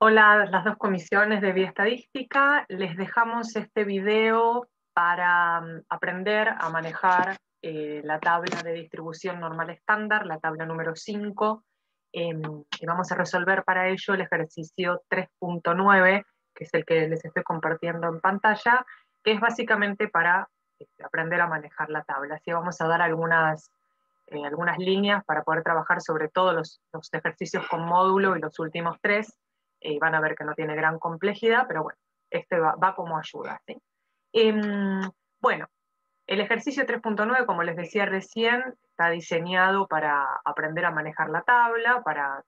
Hola, las dos comisiones de bioestadística. Les dejamos este video para aprender a manejar la tabla de distribución normal estándar, la tabla número 5, y vamos a resolver para ello el ejercicio 3.9, que es el que les estoy compartiendo en pantalla, que es básicamente para aprender a manejar la tabla. Así vamos a dar algunas líneas para poder trabajar sobre todos los ejercicios con módulo y los últimos tres. Van a ver que no tiene gran complejidad, pero bueno, este va como ayuda, ¿sí? Bueno, el ejercicio 3.9, como les decía recién, está diseñado para aprender a manejar la tabla, para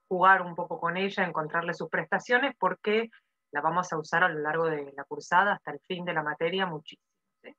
jugar un poco con ella, encontrarle sus prestaciones, porque la vamos a usar a lo largo de la cursada hasta el fin de la materia muchísimo, ¿sí?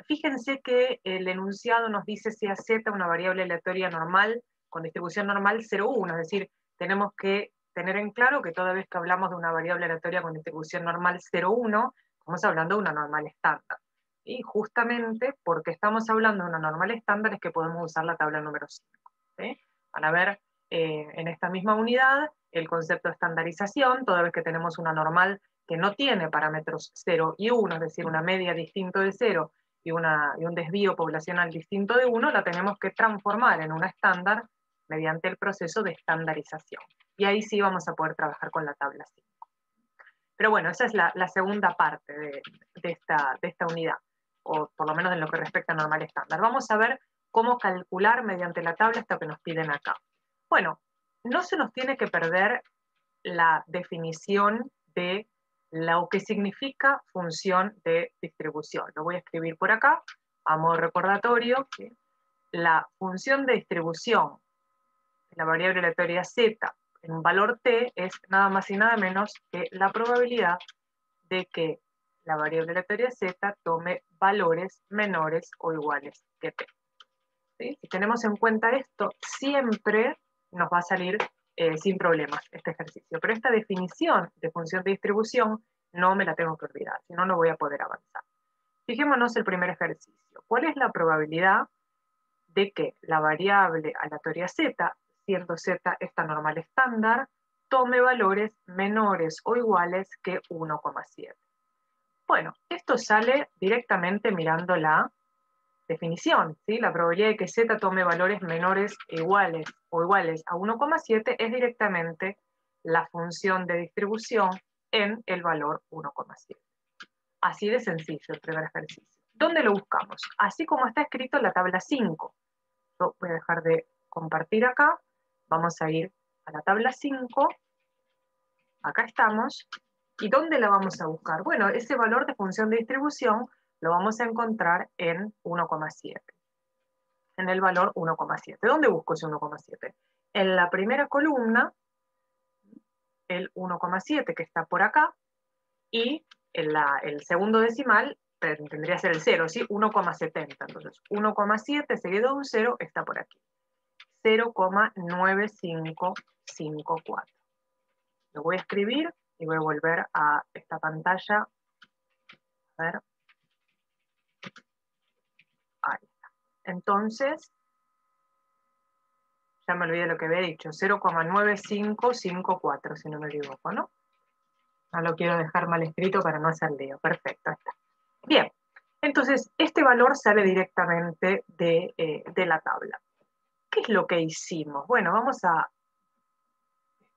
Fíjense que el enunciado nos dice si a z una variable aleatoria normal con distribución normal 0,1, es decir, tenemos que tener en claro que toda vez que hablamos de una variable aleatoria con distribución normal 0,1, estamos hablando de una normal estándar. Y justamente porque estamos hablando de una normal estándar es que podemos usar la tabla número 5. ¿Sí? Van a ver en esta misma unidad el concepto de estandarización, toda vez que tenemos una normal que no tiene parámetros 0 y 1, es decir, una media distinto de 0 y un desvío poblacional distinto de 1, la tenemos que transformar en una estándar mediante el proceso de estandarización. Y ahí sí vamos a poder trabajar con la tabla 5. Pero bueno, esa es la segunda parte de esta unidad, o por lo menos en lo que respecta a normal estándar. Vamos a ver cómo calcular mediante la tabla esto que nos piden acá. Bueno, no se nos tiene que perder la definición de lo que significa función de distribución. Lo voy a escribir por acá, a modo recordatorio. ¿Sí? La función de distribución de la variable aleatoria z en un valor t es nada más y nada menos que la probabilidad de que la variable aleatoria z tome valores menores o iguales que t. ¿Sí? Si tenemos en cuenta esto, siempre nos va a salir sin problemas este ejercicio. Pero esta definición de función de distribución no me la tengo que olvidar, si no, no voy a poder avanzar. Fijémonos el primer ejercicio. ¿Cuál es la probabilidad de que la variable aleatoria z, siendo z esta normal estándar, tome valores menores o iguales que 1,7? Bueno, esto sale directamente mirando la definición, ¿sí? La probabilidad de que z tome valores menores o iguales a 1,7 es directamente la función de distribución en el valor 1,7. Así de sencillo el primer ejercicio. ¿Dónde lo buscamos? Así como está escrito en la tabla 5. Yo voy a dejar de compartir acá. Vamos a ir a la tabla 5. Acá estamos. ¿Y dónde la vamos a buscar? Bueno, ese valor de función de distribución lo vamos a encontrar en 1,7. En el valor 1,7. ¿Dónde busco ese 1,7? En la primera columna, el 1,7 que está por acá, y el segundo decimal tendría que ser el 0, ¿sí? 1,70. Entonces, 1,7 seguido de un 0 está por aquí. 0,9554. Lo voy a escribir y voy a volver a esta pantalla. A ver. Ahí está. Entonces, ya me olvidé lo que había dicho, 0,9554, si no me equivoco, ¿no? No lo quiero dejar mal escrito para no hacer lío. Perfecto, ahí está. Bien, entonces este valor sale directamente de la tabla. ¿Qué es lo que hicimos? Bueno, vamos a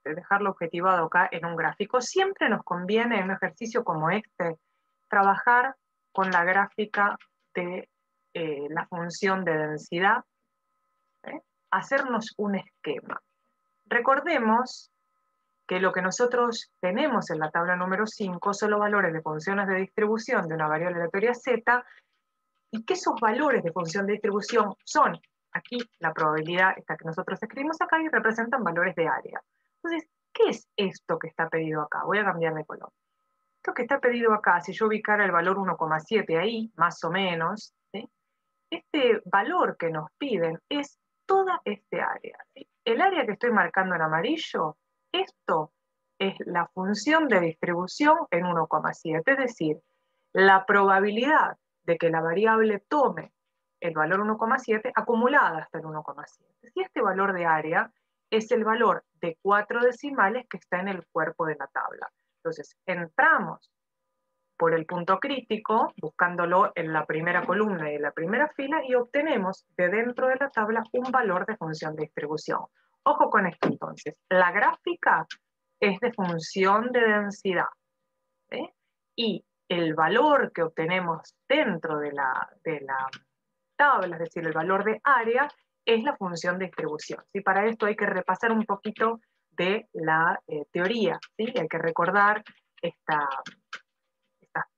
dejarlo objetivado acá en un gráfico. Siempre nos conviene en un ejercicio como este trabajar con la gráfica de la función de densidad, hacernos un esquema. Recordemos que lo que nosotros tenemos en la tabla número 5 son los valores de funciones de distribución de una variable aleatoria z, y que esos valores de función de distribución son, aquí la probabilidad esta que nosotros escribimos acá, y representan valores de área. Entonces, ¿qué es esto que está pedido acá? Voy a cambiar de color. Esto que está pedido acá, si yo ubicara el valor 1,7 ahí, más o menos, ¿sí? Este valor que nos piden es toda este área, ¿sí? El área que estoy marcando en amarillo, esto es la función de distribución en 1,7, es decir, la probabilidad de que la variable tome el valor 1,7 acumulada hasta el 1,7. Si este valor de área es el valor de 4 decimales que está en el cuerpo de la tabla. Entonces, entramos por el punto crítico, buscándolo en la primera columna y en la primera fila, y obtenemos de dentro de la tabla un valor de función de distribución. Ojo con esto entonces, la gráfica es de función de densidad, ¿sí? Y el valor que obtenemos dentro de la tabla, es decir, el valor de área, es la función de distribución, ¿sí? Para esto hay que repasar un poquito de la teoría, ¿sí? Hay que recordar estas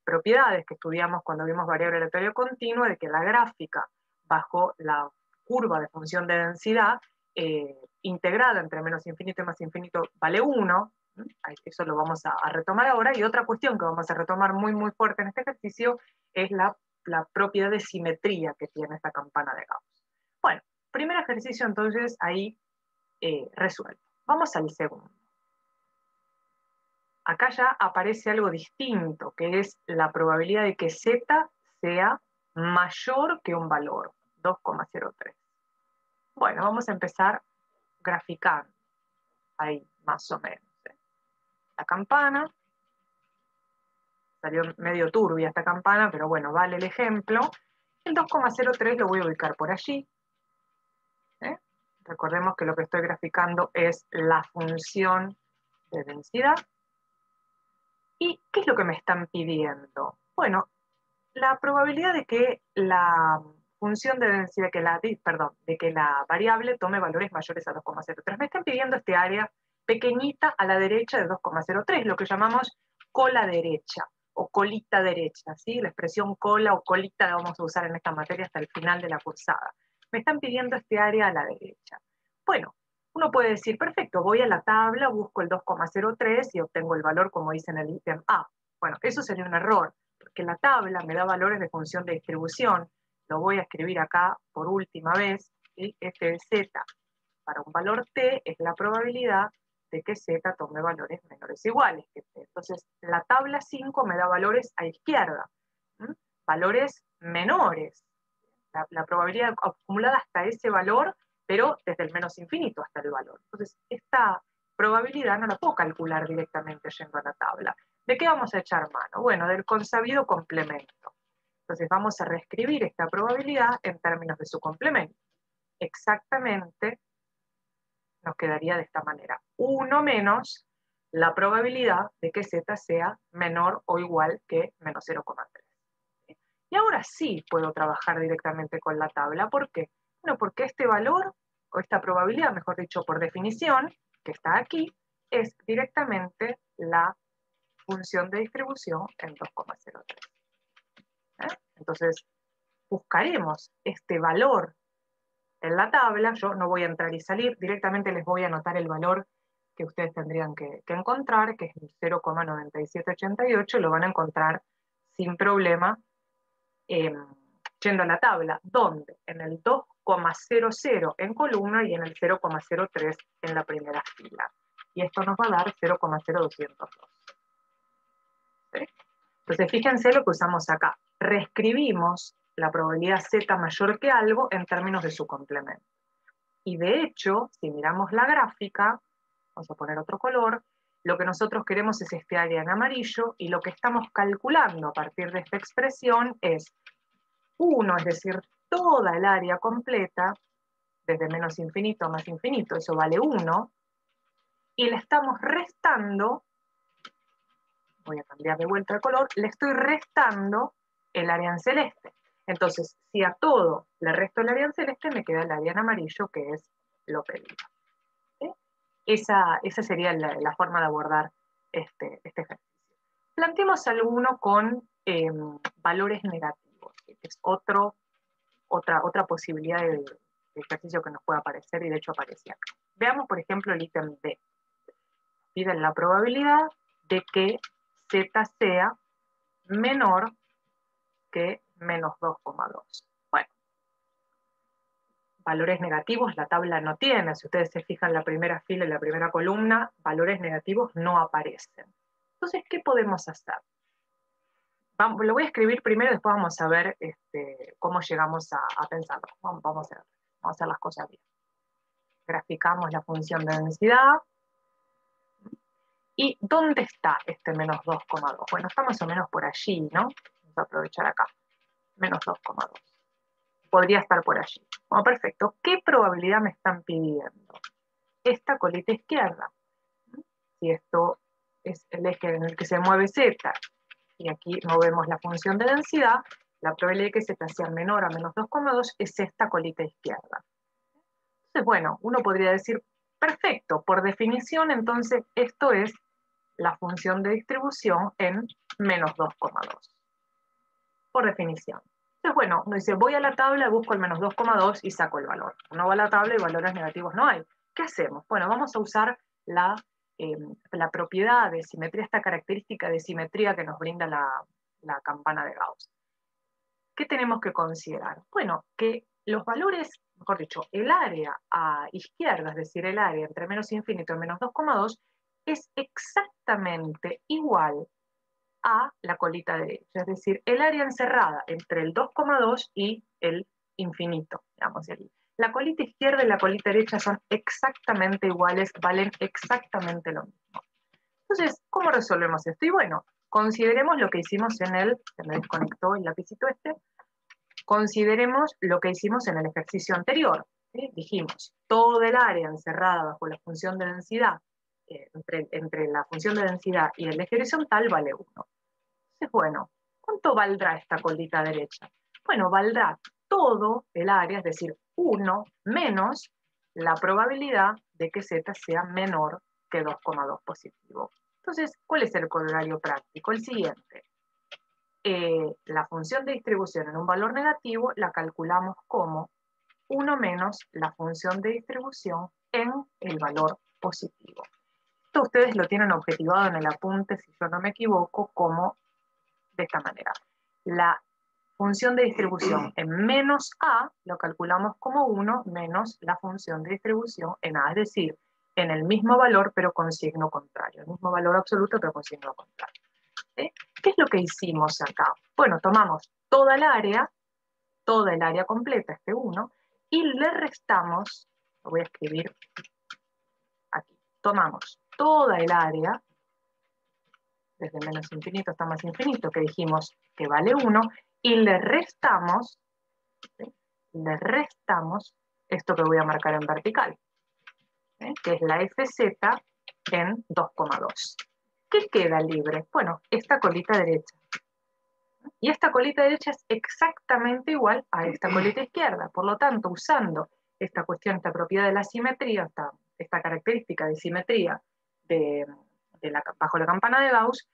propiedades que estudiamos cuando vimos variable aleatoria continua, de que la gráfica bajo la curva de función de densidad integrada entre menos infinito y más infinito vale 1, eso lo vamos a retomar ahora, y otra cuestión que vamos a retomar muy muy fuerte en este ejercicio es la propiedad de simetría que tiene esta campana de Gauss. Bueno, primer ejercicio entonces ahí resuelto. Vamos al segundo. Acá ya aparece algo distinto, que es la probabilidad de que z sea mayor que un valor, 2,03. Bueno, vamos a empezar graficando, ahí más o menos. La campana, salió medio turbia esta campana, pero bueno, vale el ejemplo. El 2,03 lo voy a ubicar por allí. Recordemos que lo que estoy graficando es la función de densidad. ¿Y qué es lo que me están pidiendo? Bueno, la probabilidad de que la función de densidad, de que la variable tome valores mayores a 2,03. Me están pidiendo este área pequeñita a la derecha de 2,03, lo que llamamos cola derecha o colita derecha, ¿sí? La expresión cola o colita la vamos a usar en esta materia hasta el final de la cursada. Me están pidiendo este área a la derecha. Bueno, uno puede decir, perfecto, voy a la tabla, busco el 2,03 y obtengo el valor como dice en el ítem A. Bueno, eso sería un error, porque la tabla me da valores de función de distribución. Lo voy a escribir acá por última vez, ¿sí? F de z para un valor t es la probabilidad de que z tome valores menores o iguales que t. Entonces, la tabla 5 me da valores a izquierda, valores menores. La probabilidad acumulada hasta ese valor, pero desde el menos infinito hasta el valor. Entonces, esta probabilidad no la puedo calcular directamente yendo a la tabla. ¿De qué vamos a echar mano? Bueno, del consabido complemento. Entonces vamos a reescribir esta probabilidad en términos de su complemento. Exactamente nos quedaría de esta manera. 1 menos la probabilidad de que z sea menor o igual que menos 0,3. Y ahora sí puedo trabajar directamente con la tabla. ¿Por qué? Bueno, porque este valor, o esta probabilidad, mejor dicho, por definición, que está aquí, es directamente la función de distribución en 2,03. Entonces, buscaremos este valor en la tabla. Yo no voy a entrar y salir, directamente les voy a anotar el valor que ustedes tendrían que encontrar, que es el 0,9788, lo van a encontrar sin problema yendo a la tabla. ¿Dónde? En el 2,00 en columna y en el 0,03 en la primera fila. Y esto nos va a dar 0,0202. ¿Sí? Entonces, fíjense lo que usamos acá. Reescribimos la probabilidad z mayor que algo en términos de su complemento. Y de hecho, si miramos la gráfica, vamos a poner otro color, lo que nosotros queremos es este área en amarillo, y lo que estamos calculando a partir de esta expresión es 1, es decir, toda el área completa, desde menos infinito a más infinito, eso vale 1, y le estamos restando, voy a cambiar de vuelta el color, le estoy restando el área en celeste. Entonces, si a todo le resto el área en celeste, me queda el área en amarillo, que es lo pedido. ¿Sí? Esa sería la forma de abordar este ejercicio. Planteemos alguno con valores negativos, que es otra posibilidad de ejercicio que nos puede aparecer, y de hecho aparece acá. Veamos, por ejemplo, el ítem D. Piden la probabilidad de que z sea menor que menos 2,2. Bueno, valores negativos la tabla no tiene. Si ustedes se fijan en la primera fila y la primera columna, valores negativos no aparecen. Entonces, ¿qué podemos hacer? Lo voy a escribir primero, después vamos a ver cómo llegamos a pensarlo. Vamos a hacer las cosas bien. Graficamos la función de densidad. ¿Y dónde está este menos 2,2? Bueno, está más o menos por allí, ¿no? Vamos a aprovechar acá. Menos 2,2. Podría estar por allí. Bueno, perfecto. ¿Qué probabilidad me están pidiendo? Esta colita izquierda. Si esto es el eje en el que se mueve z, y aquí no vemos la función de densidad, la probabilidad de que z sea menor a menos 2,2 es esta colita izquierda. Entonces, bueno, uno podría decir, perfecto, por definición, entonces esto es la función de distribución en menos 2,2. Por definición. Entonces, bueno, uno dice, voy a la tabla, busco el menos 2,2 y saco el valor. Uno va a la tabla y valores negativos no hay. ¿Qué hacemos? Bueno, vamos a usar la propiedad de simetría, esta característica de simetría que nos brinda la campana de Gauss. ¿Qué tenemos que considerar? Bueno, que los valores, mejor dicho, el área a izquierda, es decir, el área entre menos infinito y menos 2,2, es exactamente igual a la colita derecha, es decir, el área encerrada entre el 2,2 y el infinito, digamos. La colita izquierda y la colita derecha son exactamente iguales, valen exactamente lo mismo. Entonces, ¿cómo resolvemos esto? Y bueno, consideremos lo que hicimos en el, se me desconectó el lapicito este, consideremos lo que hicimos en el ejercicio anterior. ¿Sí? Dijimos, todo el área encerrada bajo la función de densidad, entre la función de densidad y el eje horizontal vale 1. Entonces, bueno, ¿cuánto valdrá esta colita derecha? Bueno, valdrá todo el área, es decir, 1 menos la probabilidad de que z sea menor que 2,2 positivo. Entonces, ¿cuál es el corolario práctico? El siguiente. La función de distribución en un valor negativo la calculamos como 1 menos la función de distribución en el valor positivo. Esto ustedes lo tienen objetivado en el apunte, si yo no me equivoco, como de esta manera. La función de distribución en menos a lo calculamos como 1 menos la función de distribución en a, es decir, en el mismo valor pero con signo contrario, el mismo valor absoluto pero con signo contrario. ¿Sí? ¿Qué es lo que hicimos acá? Bueno, tomamos toda el área completa, este 1, y le restamos, lo voy a escribir aquí, tomamos toda el área, desde menos infinito hasta más infinito, que dijimos que vale 1, y le restamos, ¿sí? Le restamos esto que voy a marcar en vertical, ¿sí? Que es la fz en 2,2. ¿Qué queda libre? Bueno, esta colita derecha. Y esta colita derecha es exactamente igual a esta colita izquierda. Por lo tanto, usando esta cuestión, esta propiedad de la simetría, esta característica de simetría bajo la campana de Gauss,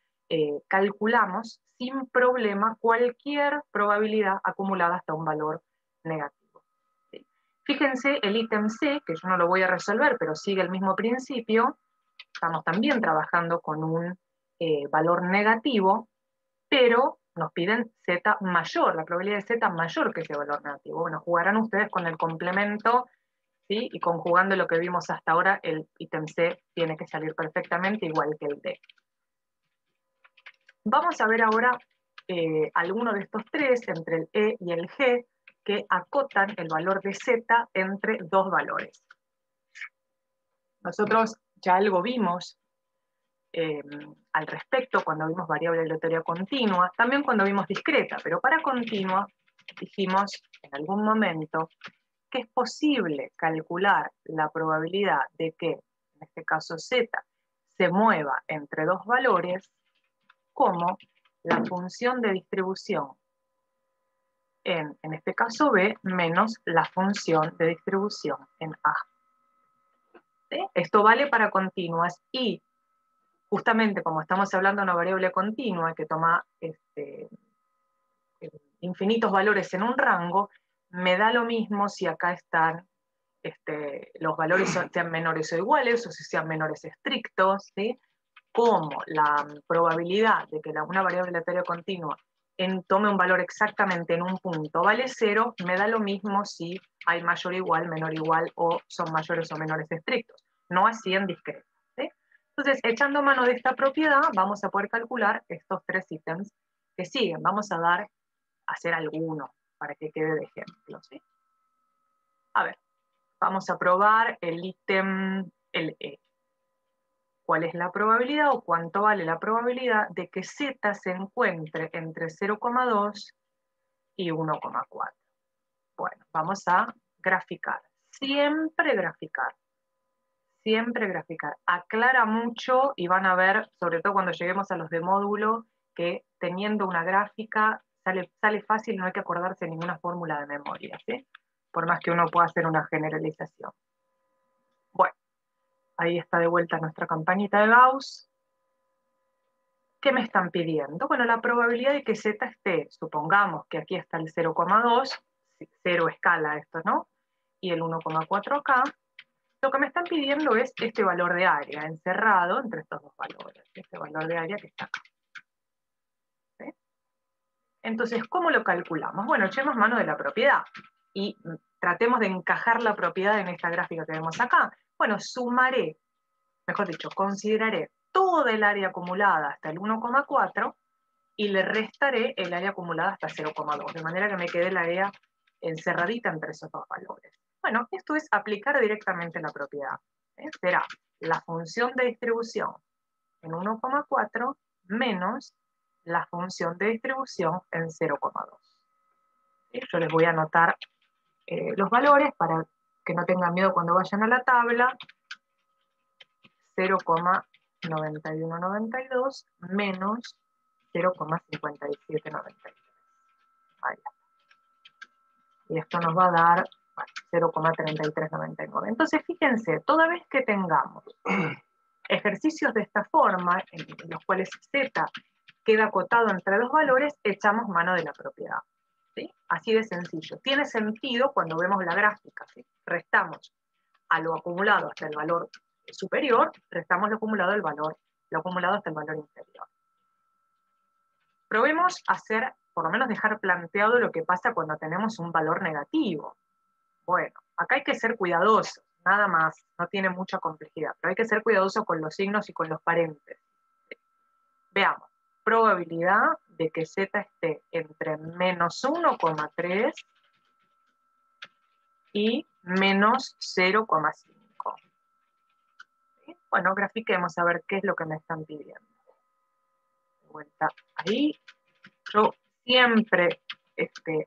calculamos sin problema cualquier probabilidad acumulada hasta un valor negativo. ¿Sí? Fíjense el ítem C, que yo no lo voy a resolver, pero sigue el mismo principio. Estamos también trabajando con un valor negativo, pero nos piden z mayor, la probabilidad de z mayor que ese valor negativo. Bueno, jugarán ustedes con el complemento, ¿sí? Y conjugando lo que vimos hasta ahora, el ítem C tiene que salir perfectamente igual que el D. Vamos a ver ahora alguno de estos tres, entre el E y el G, que acotan el valor de z entre dos valores. Nosotros ya algo vimos al respecto cuando vimos variable aleatoria continua, también cuando vimos discreta, pero para continua dijimos en algún momento que es posible calcular la probabilidad de que, en este caso z, se mueva entre dos valores como la función de distribución en este caso b, menos la función de distribución en a. ¿Sí? Esto vale para continuas y justamente como estamos hablando de una variable continua que toma infinitos valores en un rango, me da lo mismo si acá están los valores sean menores o iguales, o si sean menores estrictos, ¿sí? Como la probabilidad de que una variable aleatoria continua tome un valor exactamente en un punto vale 0, me da lo mismo si hay mayor o igual, menor o igual, o son mayores o menores estrictos. No así en discreto. ¿Sí? Entonces, echando mano de esta propiedad, vamos a poder calcular estos tres ítems que siguen. Vamos a hacer alguno para que quede de ejemplo. ¿Sí? A ver, Vamos a probar el ítem, el E. ¿Cuál es la probabilidad o cuánto vale la probabilidad de que Z se encuentre entre 0,2 y 1,4? Bueno, vamos a graficar. Siempre graficar. Siempre graficar. Aclara mucho y van a ver, sobre todo cuando lleguemos a los de módulo, que teniendo una gráfica sale fácil, no hay que acordarse de ninguna fórmula de memoria, ¿sí? Por más que uno pueda hacer una generalización. Bueno, ahí está de vuelta nuestra campanita de Gauss. ¿Qué me están pidiendo? Bueno, la probabilidad de que Z esté, supongamos que aquí está el 0,2, 0 escala esto, ¿no? Y el 1,4 acá. Lo que me están pidiendo es este valor de área encerrado entre estos dos valores, este valor de área que está acá. ¿Sí? Entonces, ¿cómo lo calculamos? Bueno, echemos mano de la propiedad y tratemos de encajar la propiedad en esta gráfica que vemos acá. Bueno, sumaré, mejor dicho, consideraré toda el área acumulada hasta el 1,4 y le restaré el área acumulada hasta 0,2, de manera que me quede el área encerradita entre esos dos valores. Bueno, esto es aplicar directamente la propiedad. Será la función de distribución en 1,4 menos la función de distribución en 0,2. Yo les voy a anotar los valores para que no tengan miedo cuando vayan a la tabla. 0,9192 menos 0,5793. Ahí está. Y esto nos va a dar 0,3399. Entonces, fíjense, toda vez que tengamos ejercicios de esta forma, en los cuales Z queda acotado entre los valores, echamos mano de la propiedad. ¿Sí? Así de sencillo. Tiene sentido cuando vemos la gráfica. ¿Sí? Restamos a lo acumulado hasta el valor superior, restamos lo acumulado hasta el valor inferior. Probemos hacer, por lo menos dejar planteado lo que pasa cuando tenemos un valor negativo. Bueno, acá hay que ser cuidadosos, nada más, no tiene mucha complejidad, pero hay que ser cuidadoso con los signos y con los paréntesis. Veamos, probabilidad de que Z esté entre menos 1,3 y menos 0,5. ¿Sí? Bueno, grafiquemos a ver qué es lo que me están pidiendo. De vuelta ahí. Yo siempre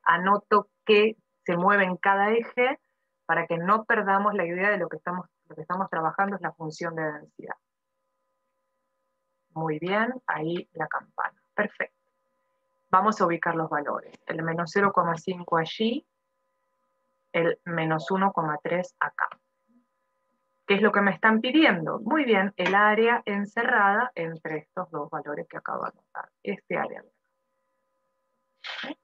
anoto qué se mueve en cada eje para que no perdamos la idea de lo que estamos trabajando es la función de densidad. Muy bien, ahí la campana. Perfecto. Vamos a ubicar los valores. El menos 0,5 allí, el menos 1,3 acá. ¿Qué es lo que me están pidiendo? Muy bien, el área encerrada entre estos dos valores que acabo de anotar. Este área. ¿Sí?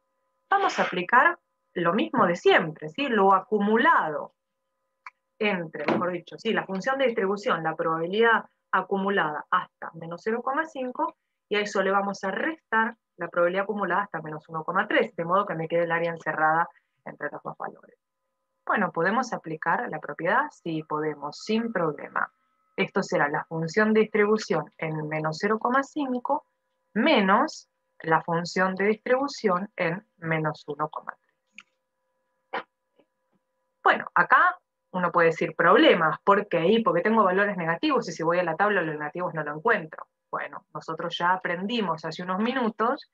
Vamos a aplicar lo mismo de siempre, ¿sí? Lo acumulado entre, mejor dicho, ¿sí? La función de distribución, la probabilidad acumulada hasta menos 0,5, y a eso le vamos a restar la probabilidad acumulada hasta menos 1,3, de modo que me quede el área encerrada entre los dos valores. Bueno, ¿podemos aplicar la propiedad? Sí, podemos, sin problema. Esto será la función de distribución en menos 0,5 menos la función de distribución en menos 1,3. Bueno, acá uno puede decir problemas. ¿Por qué? Porque tengo valores negativos y si voy a la tabla los negativos no lo encuentro. Bueno, nosotros ya aprendimos hace unos minutos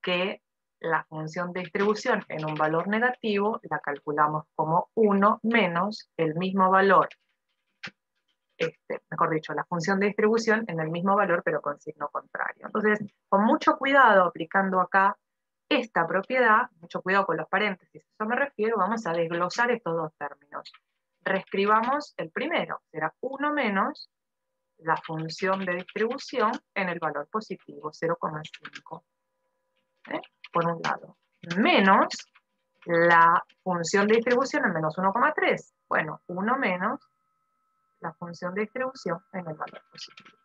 que la función de distribución en un valor negativo la calculamos como 1 menos el mismo valor, mejor dicho, la función de distribución en el mismo valor pero con signo contrario. Entonces, con mucho cuidado aplicando acá esta propiedad, mucho cuidado con los paréntesis, a eso me refiero, vamos a desglosar estos dos términos. Reescribamos el primero, será 1 menos la función de distribución en el valor positivo, 0,5. Por un lado, menos la función de distribución en menos 1,3. Bueno, 1 menos la función de distribución en el valor positivo.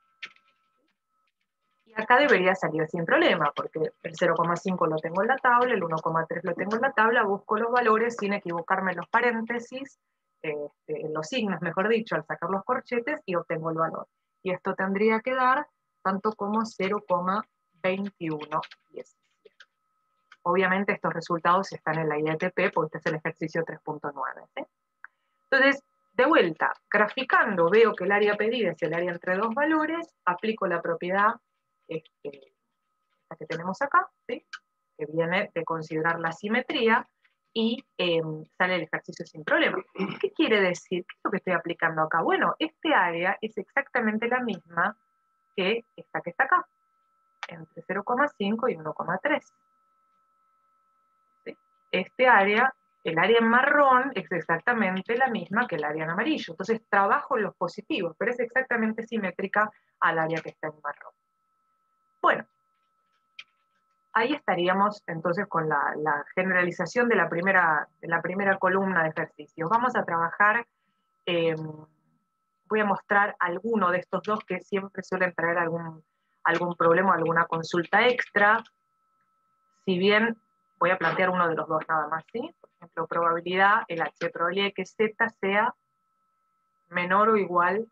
Y acá debería salir sin problema, porque el 0,5 lo tengo en la tabla, el 1,3 lo tengo en la tabla, busco los valores sin equivocarme en los paréntesis, en los signos, mejor dicho, al sacar los corchetes, y obtengo el valor. Y esto tendría que dar tanto como 0,2117. Obviamente estos resultados están en la IETP porque este es el ejercicio 3.9. ¿sí? Entonces, de vuelta, graficando, veo que el área pedida es el área entre dos valores, aplico la propiedad la que tenemos acá, ¿sí? Que viene de considerar la simetría, y sale el ejercicio sin problema. ¿Qué quiere decir? ¿Qué es lo que estoy aplicando acá? Bueno, este área es exactamente la misma que esta acá, entre 0,5 y 1,3. ¿Sí? Este área, el área en marrón, es exactamente la misma que el área en amarillo. Entonces trabajo en los positivos, pero es exactamente simétrica al área que está en marrón. Bueno, ahí estaríamos entonces con la generalización de la primera columna de ejercicios. Vamos a trabajar, voy a mostrar alguno de estos dos que siempre suelen traer algún problema, alguna consulta extra. Si bien voy a plantear uno de los dos nada más, ¿sí? Por ejemplo, probabilidad, el H, probabilidad de que Z sea menor o igual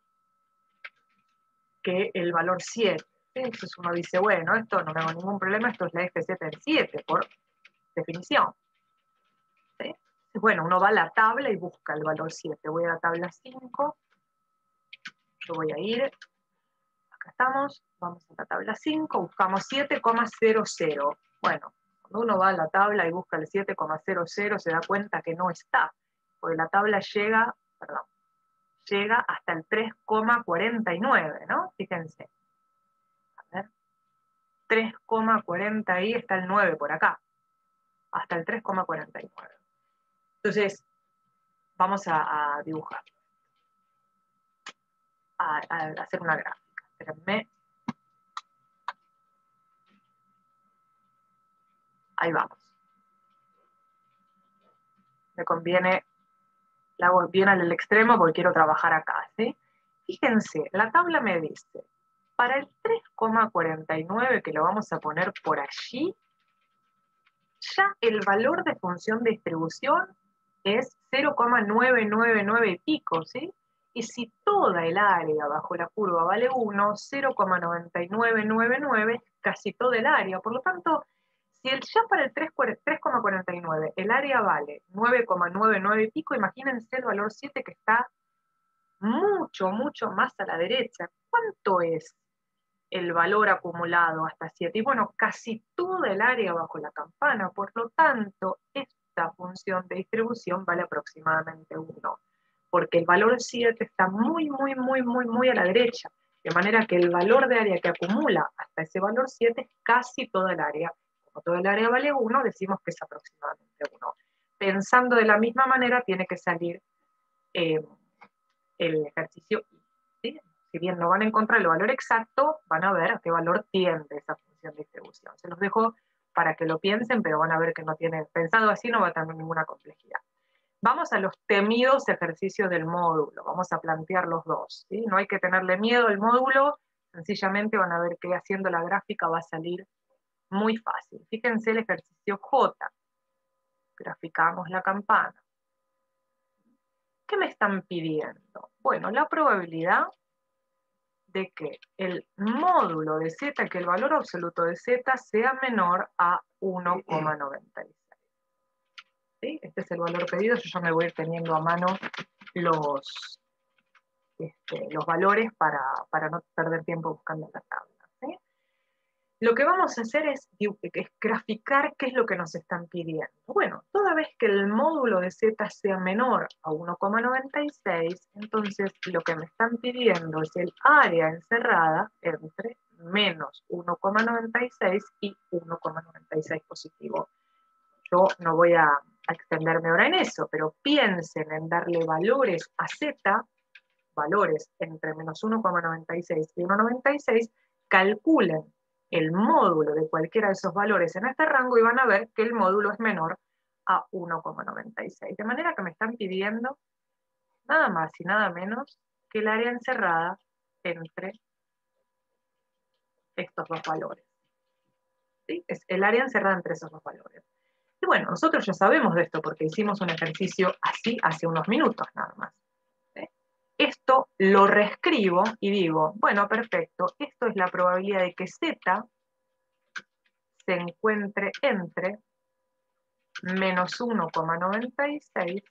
que el valor 7. Entonces uno dice, bueno, esto no me hago ningún problema, esto es la FZ en 7, por definición. ¿Sí? Bueno, uno va a la tabla y busca el valor 7. Voy a la tabla 5, yo voy a ir, acá estamos, vamos a la tabla 5, buscamos 7,00. Bueno, cuando uno va a la tabla y busca el 7,00, se da cuenta que no está, porque la tabla llega hasta el 3,49, ¿no? Fíjense. A ver. 3,40, ahí está el 9 por acá. Hasta el 3,49. Entonces, vamos a dibujar. A hacer una gráfica. Espérenme. Ahí vamos. Me conviene, la hago bien al extremo porque quiero trabajar acá, ¿sí? Fíjense, la tabla me dice, para el 3,49, que lo vamos a poner por allí, ya el valor de función de distribución es 0,999 y pico, ¿sí? Y si toda el área bajo la curva vale 1, 0,9999 es casi todo el área. Por lo tanto, si ya para el 3,49 el área vale 9,99 y pico, imagínense el valor 7 que está mucho, mucho más a la derecha. ¿Cuánto es el valor acumulado hasta 7? Y bueno, casi toda el área bajo la campana. Por lo tanto, esta función de distribución vale aproximadamente 1, porque el valor 7 está muy, muy, muy, muy, muy a la derecha, de manera que el valor de área que acumula hasta ese valor 7 es casi toda el área. Como toda el área vale 1, decimos que es aproximadamente 1. Pensando de la misma manera, tiene que salir el ejercicio, ¿sí? Si bien no van a encontrar el valor exacto, van a ver a qué valor tiende esa función de distribución. Se los dejo para que lo piensen, pero van a ver que no tiene, pensado así no va a tener ninguna complejidad. Vamos a los temidos ejercicios del módulo, vamos a plantear los dos, ¿sí? No hay que tenerle miedo al módulo, sencillamente van a ver que haciendo la gráfica va a salir muy fácil. Fíjense el ejercicio J, graficamos la campana. ¿Qué me están pidiendo? Bueno, la probabilidad de que el módulo de z, que el valor absoluto de z sea menor a 1,96. ¿Sí? Este es el valor pedido, yo ya me voy a ir teniendo a mano los valores para no perder tiempo buscando la tabla. ¿Sí? Lo que vamos a hacer es graficar qué es lo que nos están pidiendo. Bueno, toda vez que el módulo de z sea menor a 1,96, entonces lo que me están pidiendo es el área encerrada entre menos 1,96 y 1,96 positivo. Yo no voy a extenderme ahora en eso, pero piensen en darle valores a z, valores entre menos 1,96 y 1,96, calculen el módulo de cualquiera de esos valores en este rango y van a ver que el módulo es menor a 1,96. De manera que me están pidiendo nada más y nada menos que el área encerrada entre estos dos valores. ¿Sí? Es el área encerrada entre esos dos valores. Y bueno, nosotros ya sabemos de esto porque hicimos un ejercicio así hace unos minutos nada más. Esto lo reescribo y digo, bueno, perfecto, esto es la probabilidad de que z se encuentre entre menos 1,96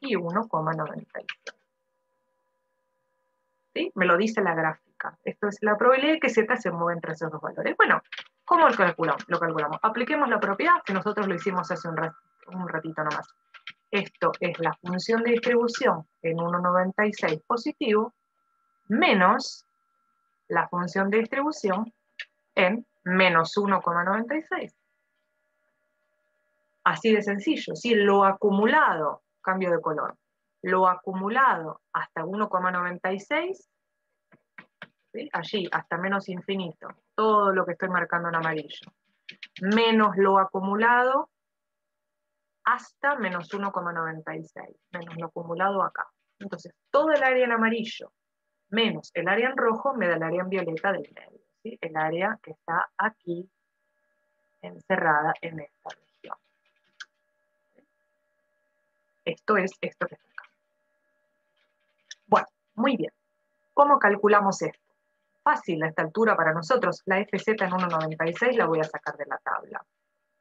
y 1,96. ¿Sí? Me lo dice la gráfica. Esto es la probabilidad de que Z se mueva entre esos dos valores. Bueno, ¿cómo lo calculamos? Apliquemos la propiedad que nosotros lo hicimos hace un ratito nomás. Esto es la función de distribución en 1,96 positivo menos la función de distribución en menos 1,96. Así de sencillo, ¿sí? Lo acumulado, cambio de color, lo acumulado hasta 1,96, ¿sí? Allí hasta menos infinito, todo lo que estoy marcando en amarillo, menos lo acumulado hasta menos 1,96, menos lo acumulado acá. Entonces, todo el área en amarillo menos el área en rojo me da el área en violeta del medio, ¿sí? El área que está aquí encerrada en esta región. Esto es esto que está acá. Bueno, muy bien. ¿Cómo calculamos esto? Fácil a esta altura para nosotros. La FZ en 1,96 la voy a sacar de la tabla.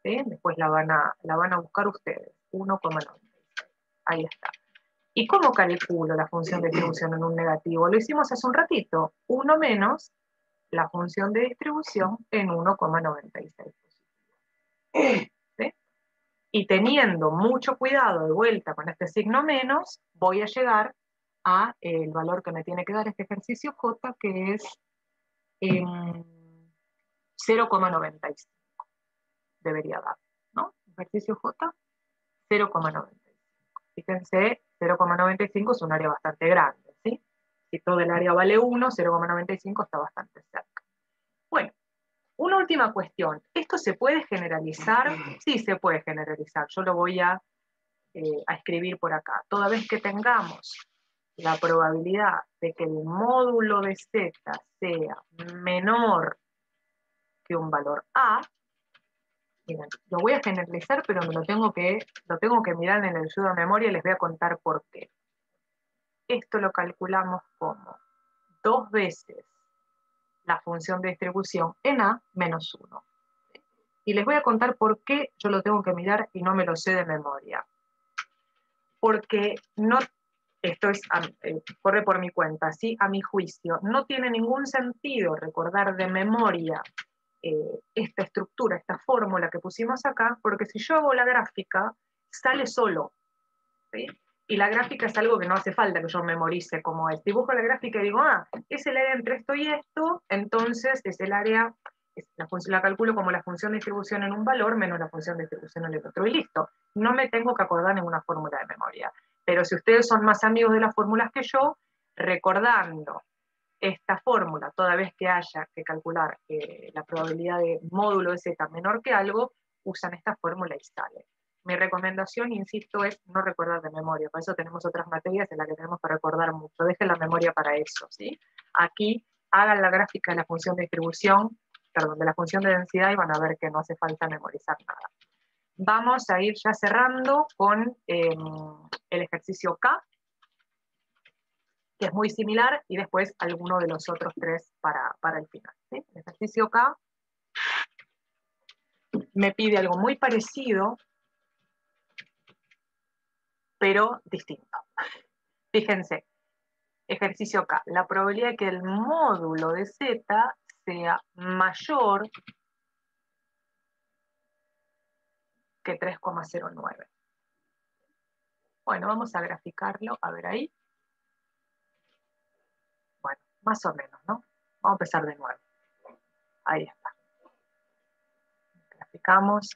¿Sí? Después la van a buscar ustedes. 1,96. Ahí está. ¿Y cómo calculo la función de distribución en un negativo? Lo hicimos hace un ratito. 1 menos la función de distribución en 1,96. ¿Sí? Y teniendo mucho cuidado de vuelta con este signo menos, voy a llegar a el valor que me tiene que dar este ejercicio J, que es 0,95. Debería dar, ¿no? Ejercicio J, 0,95. Fíjense, 0,95 es un área bastante grande, ¿sí? Si todo el área vale 1, 0,95 está bastante cerca. Bueno, una última cuestión. ¿Esto se puede generalizar? Sí, se puede generalizar. Yo lo voy a escribir por acá. Toda vez que tengamos la probabilidad de que el módulo de Z sea menor que un valor A, miren, lo voy a generalizar, pero lo tengo que mirar en el ayuda de memoria y les voy a contar por qué. Esto lo calculamos como 2 veces la función de distribución en A menos 1. Y les voy a contar por qué yo lo tengo que mirar y no me lo sé de memoria. Porque no, esto es, corre por mi cuenta, ¿sí? A mi juicio, no tiene ningún sentido recordar de memoria esta estructura, esta fórmula que pusimos acá, porque si yo hago la gráfica, sale solo, ¿sí? Y la gráfica es algo que no hace falta que yo memorice cómo es. Dibujo la gráfica y digo, es el área entre esto y esto, entonces es el área, la calculo como la función de distribución en un valor menos la función de distribución en el otro, y listo. No me tengo que acordar ninguna fórmula de memoria. Pero si ustedes son más amigos de las fórmulas que yo, recordando esta fórmula, toda vez que haya que calcular la probabilidad de módulo de Z menor que algo, usan esta fórmula y sale. Mi recomendación, insisto, es no recordar de memoria. Para eso tenemos otras materias en las que tenemos que recordar mucho. Dejen la memoria para eso, ¿sí? Aquí hagan la gráfica de la función de distribución, perdón, de la función de densidad y van a ver que no hace falta memorizar nada. Vamos a ir ya cerrando con el ejercicio K, que es muy similar, y después alguno de los otros 3 para el final, ¿sí? El ejercicio K me pide algo muy parecido, pero distinto. Fíjense, ejercicio K, la probabilidad de que el módulo de Z sea mayor que 3,09. Bueno, vamos a graficarlo, a ver ahí. Bueno, más o menos, ¿no? Vamos a empezar de nuevo. Ahí está. Graficamos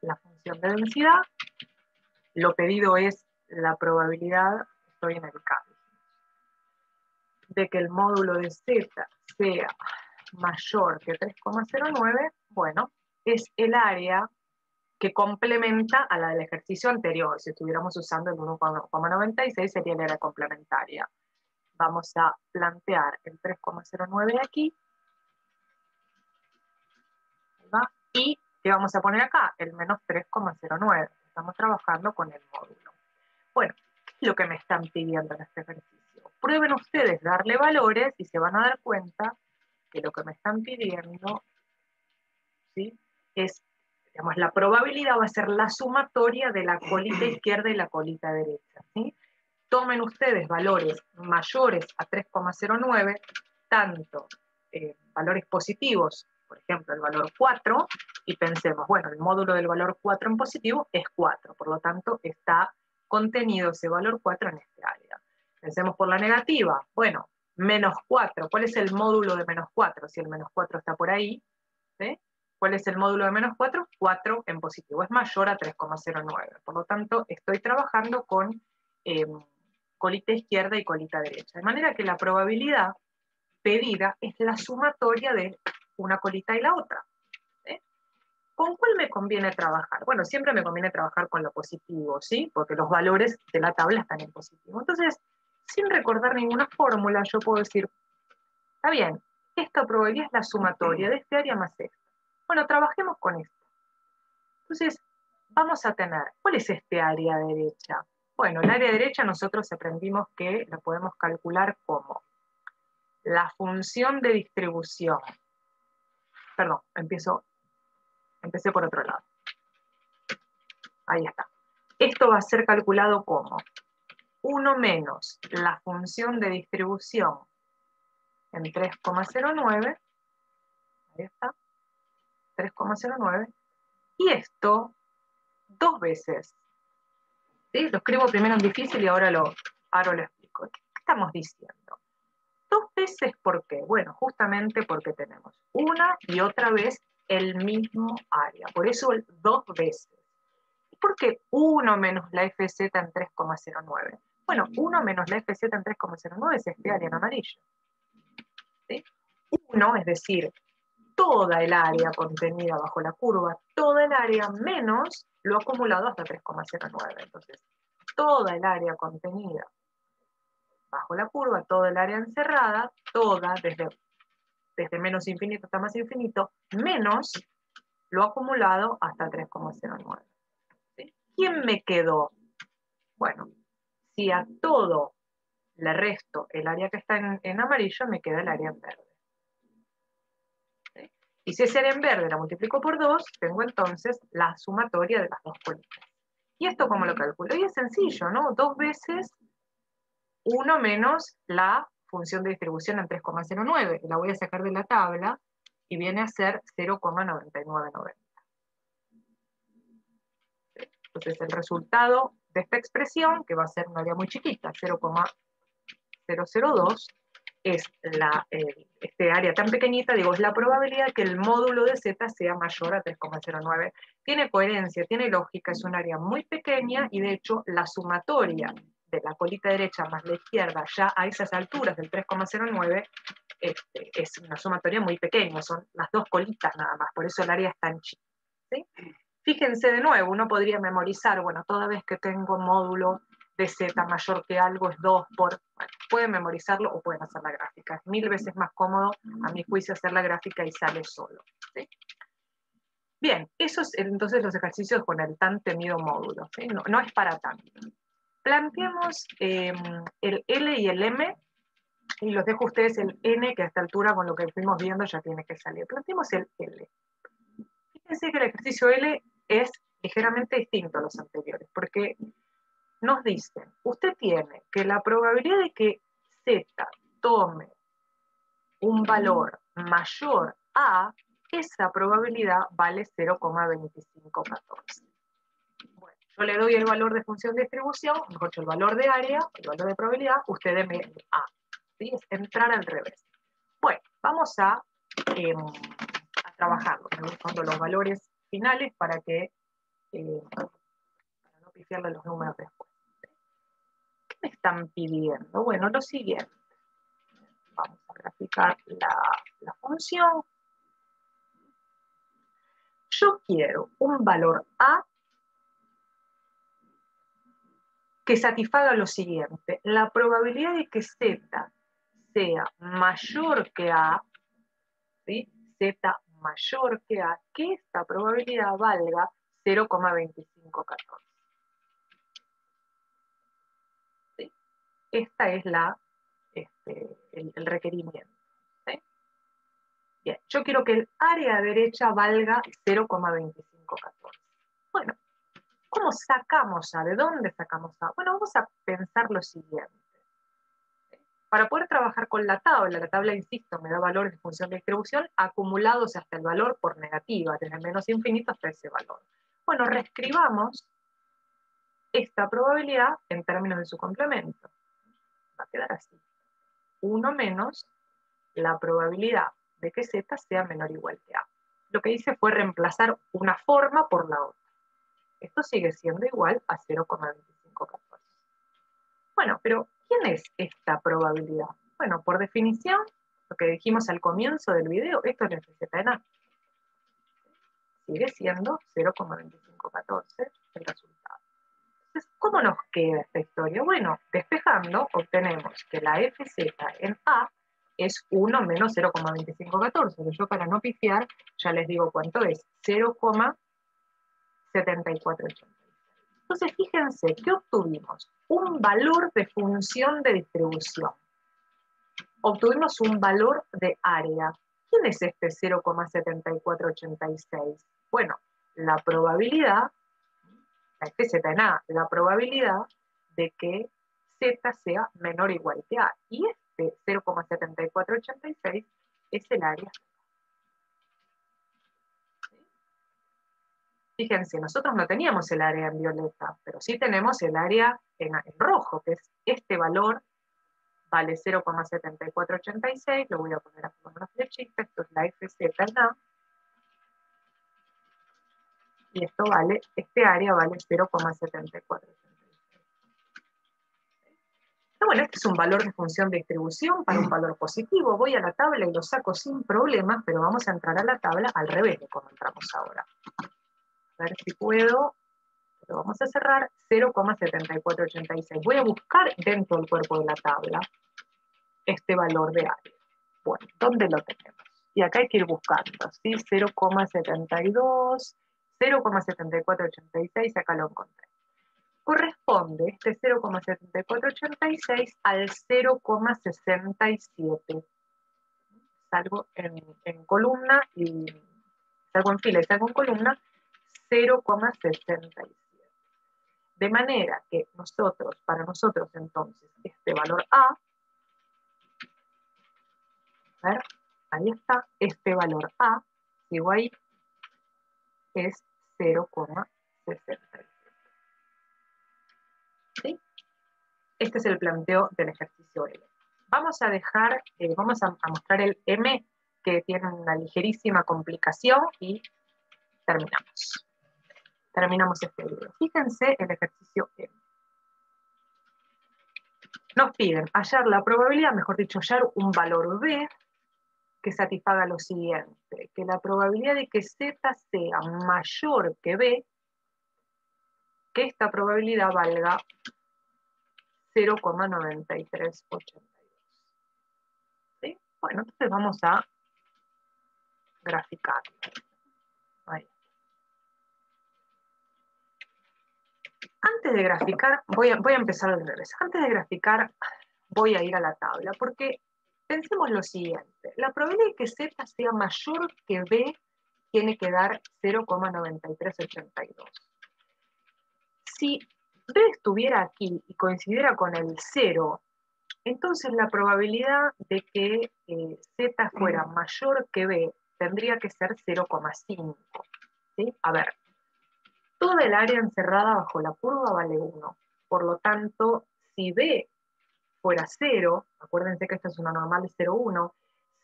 la función de densidad. Lo pedido es la probabilidad, estoy en el K, de que el módulo de Z sea mayor que 3,09, bueno, es el área que complementa a la del ejercicio anterior. Si estuviéramos usando el 1,96 sería el área complementaria. Vamos a plantear el 3,09 aquí. Y ¿qué vamos a poner acá? El menos 3,09. Estamos trabajando con el módulo. Bueno, ¿qué es lo que me están pidiendo en este ejercicio? Prueben ustedes darle valores y se van a dar cuenta que lo que me están pidiendo, ¿sí?, es Digamos, la probabilidad va a ser la sumatoria de la colita izquierda y la colita derecha, ¿sí? Tomen ustedes valores mayores a 3,09, tanto valores positivos, por ejemplo, el valor 4, y pensemos, bueno, el módulo del valor 4 en positivo es 4, por lo tanto está contenido ese valor 4 en este área. Pensemos por la negativa, bueno, menos 4, ¿cuál es el módulo de menos 4? Si el menos 4 está por ahí, ¿sí? ¿Cuál es el módulo de menos 4? 4 en positivo, es mayor a 3,09. Por lo tanto, estoy trabajando con colita izquierda y colita derecha. De manera que la probabilidad pedida es la sumatoria de una colita y la otra. ¿Sí? ¿Con cuál me conviene trabajar? Bueno, siempre me conviene trabajar con lo positivo, ¿sí? Porque los valores de la tabla están en positivo. Entonces, sin recordar ninguna fórmula, yo puedo decir, está bien, esta probabilidad es la sumatoria de este área más esta. Bueno, trabajemos con esto. Entonces, vamos a tener, ¿cuál es este área derecha? Bueno, el área derecha nosotros aprendimos que la podemos calcular como la función de distribución. Perdón, empecé por otro lado. Ahí está. Esto va a ser calculado como 1 menos la función de distribución en 3,09. Ahí está. 3,09. Y esto 2 veces. ¿Sí? Lo escribo primero en difícil y ahora lo explico. ¿Qué estamos diciendo? 2 veces, ¿por qué? Bueno, justamente porque tenemos una y otra vez el mismo área. Por eso 2 veces. ¿Y por qué 1 menos la FZ en 3,09? Bueno, 1 menos la FZ en 3,09 es este área en amarillo. ¿Sí? 1, es decir, toda el área contenida bajo la curva, toda el área menos lo acumulado hasta 3,09. Entonces, toda el área contenida bajo la curva, toda el área encerrada, toda desde menos infinito hasta más infinito, menos lo acumulado hasta 3,09. ¿Sí? ¿Quién me quedó? Bueno, si a todo le resto el área que está en amarillo, me queda el área en verde. ¿Sí? Y si ese área en verde la multiplico por 2, tengo entonces la sumatoria de las dos colitas. ¿Y esto cómo lo calculo? Y es sencillo, ¿no? 2 veces 1 menos la función de distribución en 3,09. La voy a sacar de la tabla y viene a ser 0,9990. Entonces el resultado de esta expresión, que va a ser un área muy chiquita, 0,002, es este área tan pequeñita, digo, es la probabilidad de que el módulo de z sea mayor a 3,09. Tiene coherencia, tiene lógica, es un área muy pequeña y de hecho la sumatoria de la colita derecha más la izquierda ya a esas alturas del 3,09 es una sumatoria muy pequeña, son las dos colitas nada más, por eso el área es tan chica. ¿Sí? Fíjense de nuevo, uno podría memorizar, bueno, toda vez que tengo módulo de z mayor que algo es 2 por... Bueno, pueden memorizarlo o pueden hacer la gráfica. Es 1000 veces más cómodo, a mi juicio, hacer la gráfica y sale solo. ¿Sí? Bien, esos entonces los ejercicios con el tan temido módulo. ¿Sí? No es para tanto. Planteemos el L y el M, y los dejo a ustedes el N, que a esta altura con lo que fuimos viendo ya tiene que salir. Planteemos el L. Fíjense que el ejercicio L es ligeramente distinto a los anteriores, porque nos dicen, usted tiene que la probabilidad de que Z tome un valor mayor a, esa probabilidad vale 0,2514. Bueno, yo le doy el valor de función de distribución, mejor dicho, el valor de área, el valor de probabilidad, ustedes me A. ¿Sí? Es entrar al revés. Bueno, vamos a trabajarlo, buscando los valores finales para no pifiarle los números después. ¿Qué me están pidiendo? Bueno, lo siguiente. Vamos a graficar la función. Yo quiero un valor A que satisfaga lo siguiente. La probabilidad de que Z sea mayor que A, ¿sí? Z mayor que A, que esta probabilidad valga 0,2514. ¿Sí? Esta es el requerimiento. ¿Sí? Bien, yo quiero que el área derecha valga 0,2514. ¿Cómo sacamos A? ¿De dónde sacamos A? Bueno, vamos a pensar lo siguiente. Para poder trabajar con la tabla, insisto, me da valores de función de distribución acumulados hasta el valor por negativa, desde menos infinito hasta ese valor. Bueno, reescribamos esta probabilidad en términos de su complemento. Va a quedar así. 1 menos la probabilidad de que Z sea menor o igual que A. Lo que hice fue reemplazar una forma por la otra. Esto sigue siendo igual a 0,2514. Bueno, pero ¿quién es esta probabilidad? Bueno, por definición, lo que dijimos al comienzo del video, esto es la FZ en A. Sigue siendo 0,2514 el resultado. Entonces, ¿cómo nos queda esta historia? Bueno, despejando, obtenemos que la FZ en A es 1 menos 0,2514. Yo para no pifiar, ya les digo cuánto es, 0,7486. Entonces, fíjense, ¿qué obtuvimos? Un valor de función de distribución. Obtuvimos un valor de área. ¿Quién es este 0,7486? Bueno, la probabilidad, la FZ en A, la probabilidad de que Z sea menor o igual que A. Y este 0,7486 es el área. Fíjense, nosotros no teníamos el área en violeta, pero sí tenemos el área en rojo, que es este valor, vale 0,7486, lo voy a poner aquí con una flechita, esto es la FZ en A, y esto vale, este área vale 0,7486. Bueno, este es un valor de función de distribución para un valor positivo. Voy a la tabla y lo saco sin problemas, pero vamos a entrar a la tabla al revés de como entramos ahora. A ver si puedo. Pero vamos a cerrar 0,7486. Voy a buscar dentro del cuerpo de la tabla este valor de área. Bueno, ¿dónde lo tenemos? Y acá hay que ir buscando, ¿sí? 0,72, 0,7486, acá lo encontré. Corresponde este 0,7486 al 0,67. Salgo en columna y salgo en fila y salgo en columna 0,67. De manera que para nosotros entonces, este valor A, a ver, ahí está, este valor A, sigo ahí, es 0,67. ¿Sí? Este es el planteo del ejercicio L. Vamos a dejar, vamos a mostrar el M, que tiene una ligerísima complicación, y terminamos. Terminamos este video. Fíjense el ejercicio M. Nos piden hallar la probabilidad, mejor dicho, hallar un valor B que satisfaga lo siguiente, que la probabilidad de que Z sea mayor que B, que esta probabilidad valga 0,9382. ¿Sí? Bueno, entonces vamos a graficar. Ahí. Antes de graficar, voy a empezar al revés. Antes de graficar, voy a ir a la tabla, porque pensemos lo siguiente. La probabilidad de que Z sea mayor que B tiene que dar 0,9382. Si B estuviera aquí y coincidiera con el 0, entonces la probabilidad de que Z fuera mayor que B tendría que ser 0,5. ¿Sí? A ver, toda el área encerrada bajo la curva vale 1. Por lo tanto, si B fuera 0, acuérdense que esta es una normal de 0,1,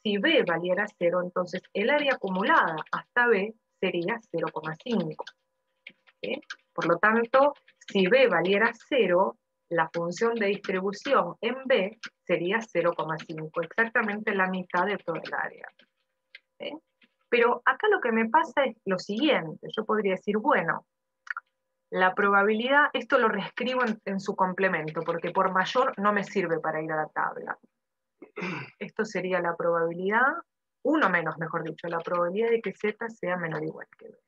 si B valiera 0, entonces el área acumulada hasta B sería 0,5. ¿Sí? Por lo tanto, si B valiera 0, la función de distribución en B sería 0,5, exactamente la mitad de toda el área. ¿Sí? Pero acá lo que me pasa es lo siguiente, yo podría decir, bueno, la probabilidad, esto lo reescribo en su complemento, porque por mayor no me sirve para ir a la tabla. Esto sería la probabilidad, 1 menos, mejor dicho, la probabilidad de que Z sea menor o igual que B.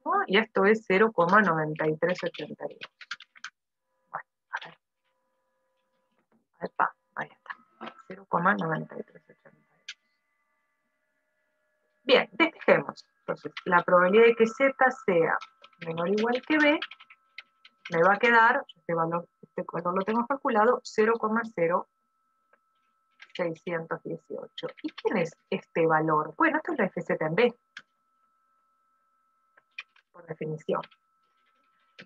¿No? Y esto es 0,9382. Bueno, a ver. Epa, ahí está. 0,9382. Bien, despejemos. Entonces, la probabilidad de que Z sea menor o igual que B me va a quedar, este valor lo tengo calculado, 0,0618. ¿Y quién es este valor? Bueno, esto es la FZ en B, por definición.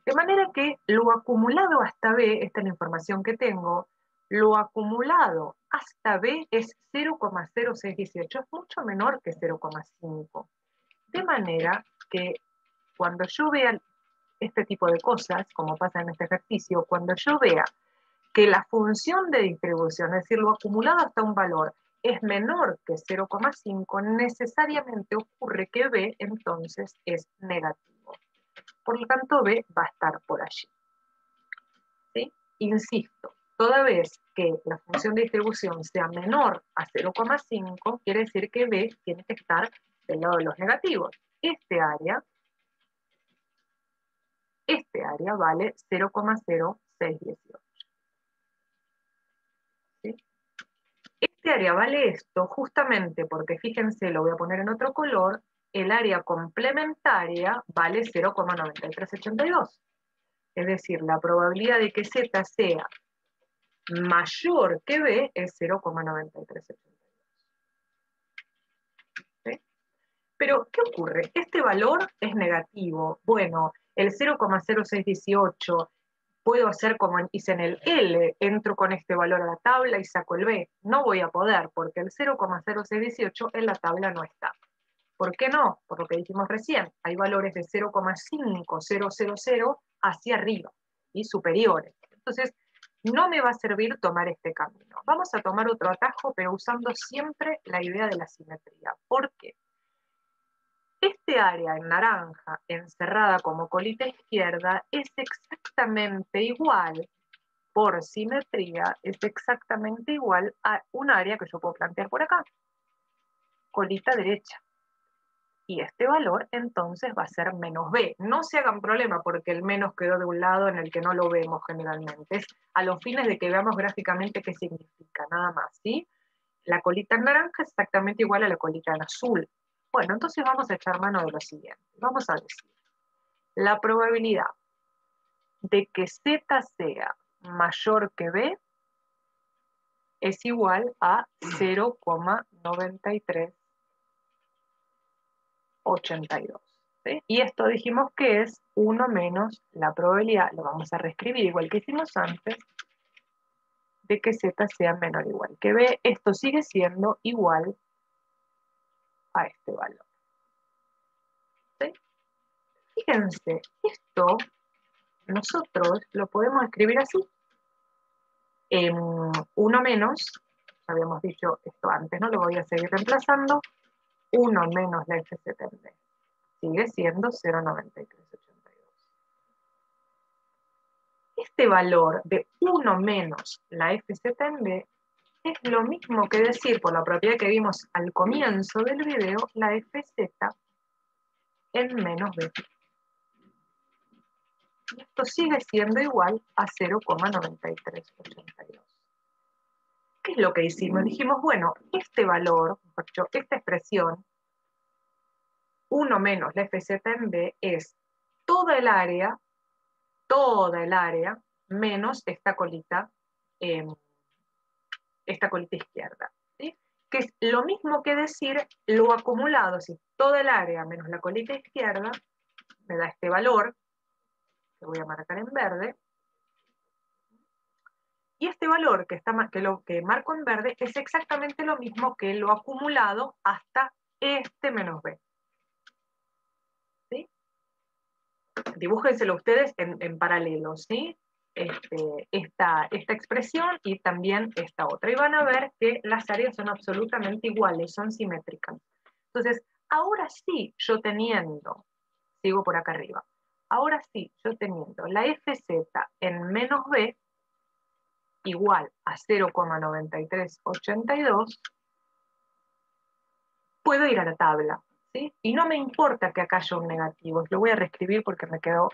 De manera que lo acumulado hasta B, esta es la información que tengo, lo acumulado hasta B es 0,0618, es mucho menor que 0,5. De manera que cuando yo vea este tipo de cosas, como pasa en este ejercicio, cuando yo vea que la función de distribución, es decir, lo acumulado hasta un valor, es menor que 0,5, necesariamente ocurre que B entonces es negativo. Por lo tanto, B va a estar por allí. ¿Sí? Insisto, toda vez que la función de distribución sea menor a 0,5, quiere decir que B tiene que estar del lado de los negativos. Este área vale 0,0618. ¿Sí? Este área vale esto justamente porque, fíjense, lo voy a poner en otro color, el área complementaria vale 0,9382. Es decir, la probabilidad de que Z sea mayor que B es 0,9382. ¿Sí? Pero, ¿qué ocurre? Este valor es negativo. Bueno, el 0,0618 puedo hacer como hice en el L, entro con este valor a la tabla y saco el B. No voy a poder porque el 0,0618 en la tabla no está. ¿Por qué no? Por lo que dijimos recién, hay valores de 0,5000 hacia arriba y superiores. Entonces, no me va a servir tomar este camino. Vamos a tomar otro atajo, pero usando siempre la idea de la simetría. ¿Por qué? Este área en naranja, encerrada como colita izquierda, es exactamente igual, por simetría, es exactamente igual a un área que yo puedo plantear por acá, colita derecha. Y este valor entonces va a ser menos B. No se hagan problema porque el menos quedó de un lado en el que no lo vemos generalmente. Es a los fines de que veamos gráficamente qué significa, nada más, ¿sí? La colita en naranja es exactamente igual a la colita en azul. Bueno, entonces vamos a echar mano de lo siguiente. Vamos a decir, la probabilidad de que Z sea mayor que B es igual a 0,9382. ¿Sí? Y esto dijimos que es 1 menos la probabilidad, lo vamos a reescribir igual que hicimos antes, de que Z sea menor o igual que B. Esto sigue siendo igual a este valor. ¿Sí? Fíjense, esto nosotros lo podemos escribir así. 1 menos, habíamos dicho esto antes, no lo voy a seguir reemplazando, 1 menos la FZ en B. Sigue siendo 0,9382. Este valor de 1 menos la FZ en B es lo mismo que decir, por la propiedad que vimos al comienzo del video, la FZ en menos B. Y esto sigue siendo igual a 0,9382. ¿Qué es lo que hicimos? Dijimos, bueno, este valor, esta expresión, 1 menos la FZ en B, es toda el área, menos esta colita izquierda. ¿Sí? Que es lo mismo que decir lo acumulado, si toda el área menos la colita izquierda me da este valor, que voy a marcar en verde, y este valor que marco en verde es exactamente lo mismo que lo acumulado hasta este menos B. ¿Sí? Dibújenselo ustedes en paralelo, ¿sí? Esta expresión y también esta otra. Y van a ver que las áreas son absolutamente iguales, son simétricas. Entonces, ahora sí, yo teniendo, sigo por acá arriba, ahora sí, yo teniendo la FZ en menos B igual a 0,9382, puedo ir a la tabla, ¿sí? Y no me importa que acá haya un negativo, lo voy a reescribir porque me quedó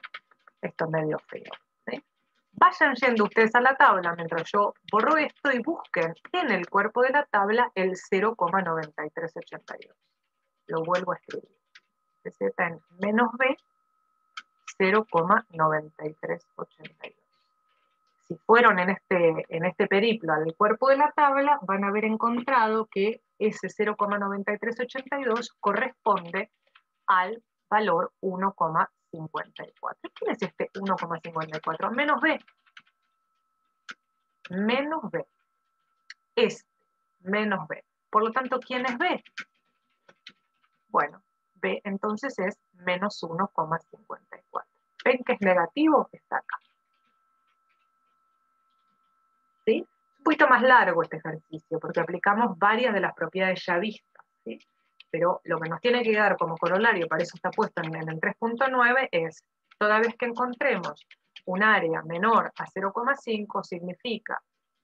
esto medio feo, ¿sí? Vayan yendo ustedes a la tabla mientras yo borro esto y busquen en el cuerpo de la tabla el 0,9382. Lo vuelvo a escribir. Z en menos B, 0,9382. Si fueron en este periplo al cuerpo de la tabla, van a haber encontrado que ese 0,9382 corresponde al valor 1,54. ¿Quién es este 1,54? Menos B. Menos B. Este, menos B. Por lo tanto, ¿quién es B? Bueno, B entonces es menos 1,54. ¿Ven que es negativo? Está acá. ¿Sí? Un poquito más largo este ejercicio, porque aplicamos varias de las propiedades ya vistas, ¿sí? Pero lo que nos tiene que dar como corolario, para eso está puesto en el 3.9, es toda vez que encontremos un área menor a 0,5, significa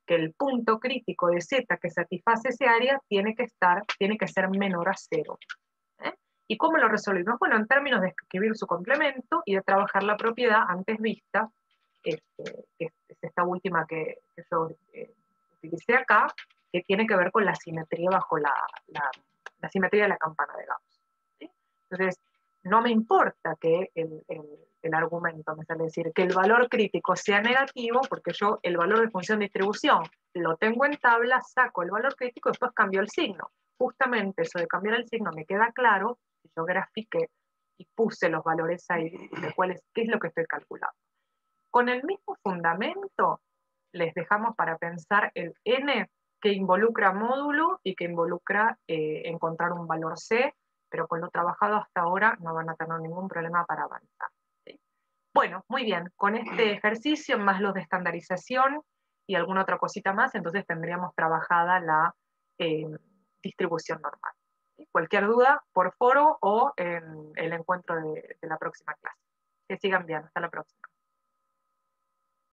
que el punto crítico de Z que satisface ese área tiene que ser menor a 0. ¿Y cómo lo resolvimos? Bueno, en términos de escribir su complemento y de trabajar la propiedad antes vista, que es esta última que yo utilicé acá, que tiene que ver con la simetría bajo la simetría de la campana de Gauss. ¿Sí? Entonces, no me importa que el argumento me sale decir que el valor crítico sea negativo, porque yo el valor de función de distribución lo tengo en tabla, saco el valor crítico y después cambio el signo. Justamente eso de cambiar el signo me queda claro si yo grafiqué y puse los valores ahí de qué es lo que estoy calculando. Con el mismo fundamento les dejamos para pensar el n que involucra módulo y que involucra encontrar un valor c, pero con lo trabajado hasta ahora no van a tener ningún problema para avanzar. ¿Sí? Bueno, muy bien, con este ejercicio más los de estandarización y alguna otra cosita más, entonces tendríamos trabajada la distribución normal. ¿Sí? Cualquier duda por foro o en el encuentro de la próxima clase. Que sigan bien, hasta la próxima.